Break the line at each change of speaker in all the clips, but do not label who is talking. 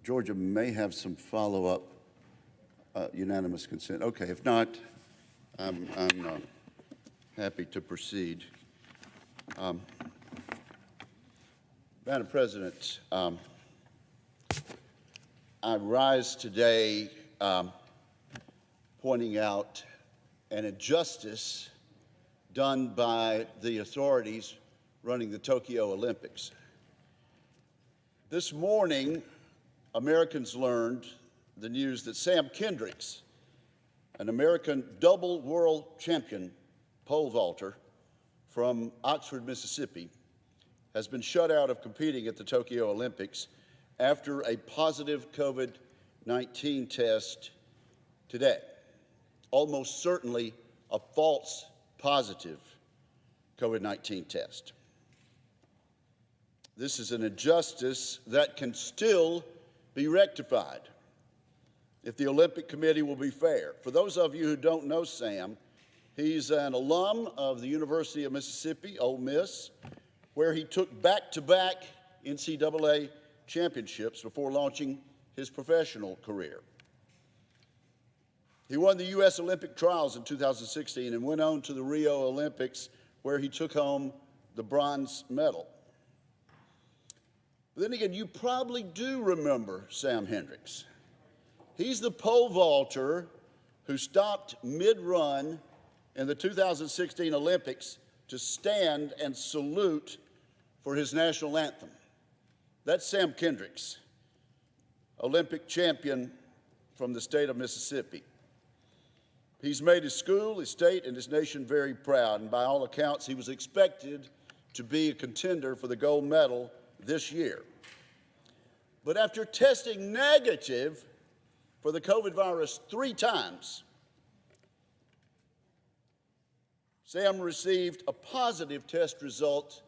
Georgia may have some follow-up unanimous consent. Okay, if not, I'm happy to proceed. Madam President, I rise today pointing out an injustice done by the authorities running the Tokyo Olympics. This morning, Americans learned the news that Sam Kendricks, an American double world champion pole vaulter from Oxford, Mississippi, has been shut out of competing at the Tokyo Olympics after a positive COVID-19 test today, almost certainly a false positive COVID-19 test. This is an injustice that can still be rectified if the Olympic Committee will be fair. For those of you who don't know Sam, he's an alum of the University of Mississippi, Ole Miss, where he took back-to-back NCAA championships before launching his professional career. He won the U.S. Olympic trials in 2016 and went on to the Rio Olympics, where he took home the bronze medal. But then again, you probably do remember Sam Kendricks. He's the pole vaulter who stopped mid-run in the 2016 Olympics to stand and salute for his national anthem. That's Sam Kendricks, Olympic champion from the state of Mississippi. He's made his school, his state, and his nation very proud, and by all accounts, he was expected to be a contender for the gold medal this year. But after testing negative for the COVID virus 3 times, Sam received a positive test result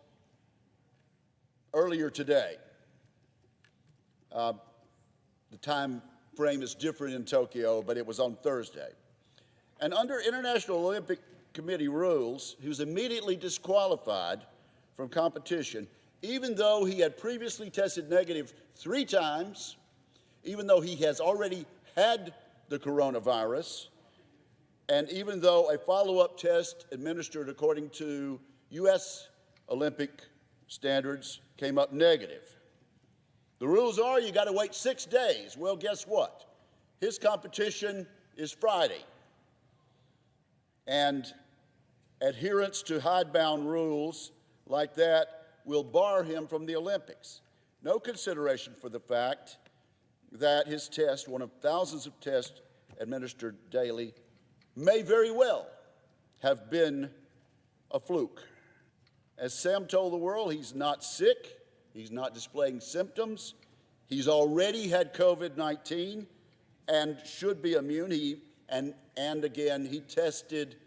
earlier today. The time frame is different in Tokyo, but it was on Thursday. And under International Olympic Committee rules, he was immediately disqualified from competition, even though he had previously tested negative 3 times, even though he has already had the coronavirus, and even though a follow-up test administered according to U.S. Olympic standards came up negative. The rules are you got to wait 6 days. Well, guess what? His competition is Friday. And adherence to hidebound rules like that will bar him from the Olympics. No consideration for the fact that his test, one of thousands of tests administered daily, may very well have been a fluke. As Sam told the world, he's not sick, he's not displaying symptoms, he's already had COVID-19 and should be immune. And again, he tested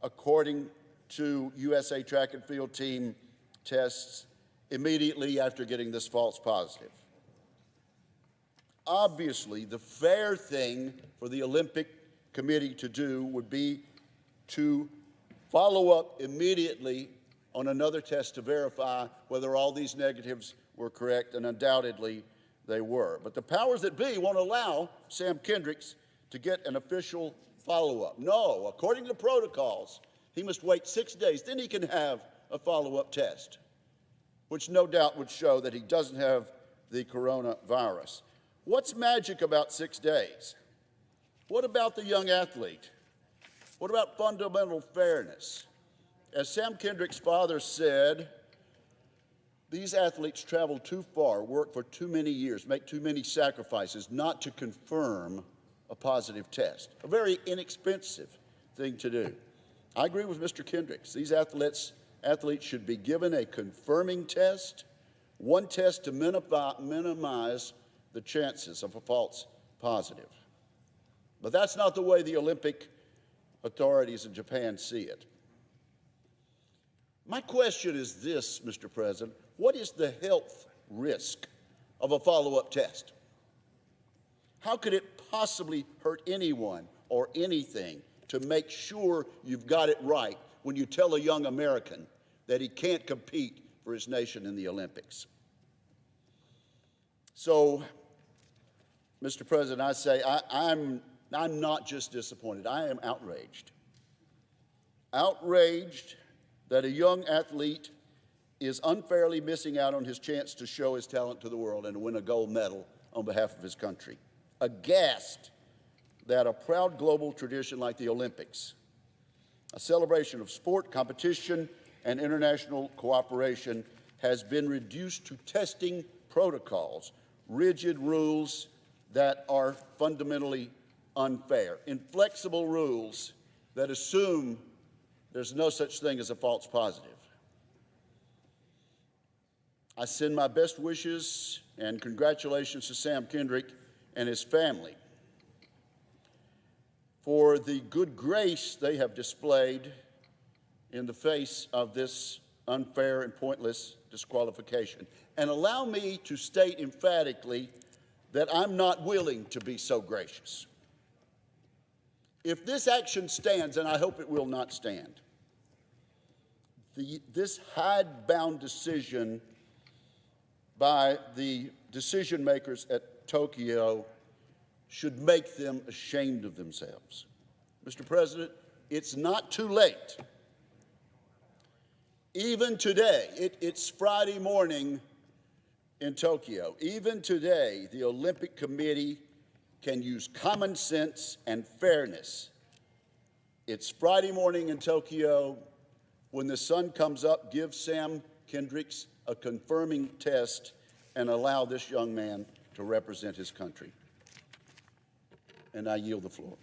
according to USA track and field team tests immediately after getting this false positive. Obviously, the fair thing for the Olympic Committee to do would be to follow up immediately on another test to verify whether all these negatives were correct, and undoubtedly they were. But the powers that be won't allow Sam Kendricks to get an official follow-up. No, according to protocols, he must wait 6 days, then he can have a follow-up test, which no doubt would show that he doesn't have the coronavirus. What's magic about 6 days? What about the young athlete? What about fundamental fairness? As Sam Kendricks' father said, these athletes travel too far, work for too many years, make too many sacrifices not to confirm a positive test. A very inexpensive thing to do. I agree with Mr. Kendricks. These athletes should be given a confirming test, one test to minimize the chances of a false positive. But that's not the way the Olympic authorities in Japan see it. My question is this, Mr. President: what is the health risk of a follow-up test? How could it possibly hurt anyone or anything to make sure you've got it right when you tell a young American that he can't compete for his nation in the Olympics? So Mr. President, I say I'm not just disappointed, I am outraged. Outraged that a young athlete is unfairly missing out on his chance to show his talent to the world and to win a gold medal on behalf of his country. Aghast that a proud global tradition like the Olympics, a celebration of sport, competition, and international cooperation, has been reduced to testing protocols, rigid rules that are fundamentally unfair, inflexible rules that assume there's no such thing as a false positive. I send my best wishes and congratulations to Sam Kendricks and his family for the good grace they have displayed in the face of this unfair and pointless disqualification. And allow me to state emphatically that I'm not willing to be so gracious. If this action stands, and I hope it will not stand, this hidebound decision by the decision makers at Tokyo should make them ashamed of themselves. Mr. President, it's not too late. Even today, it's Friday morning in Tokyo. Even today, the Olympic Committee can use common sense and fairness. It's Friday morning in Tokyo. When the sun comes up, give Sam Kendricks a confirming test and allow this young man to represent his country. And I yield the floor.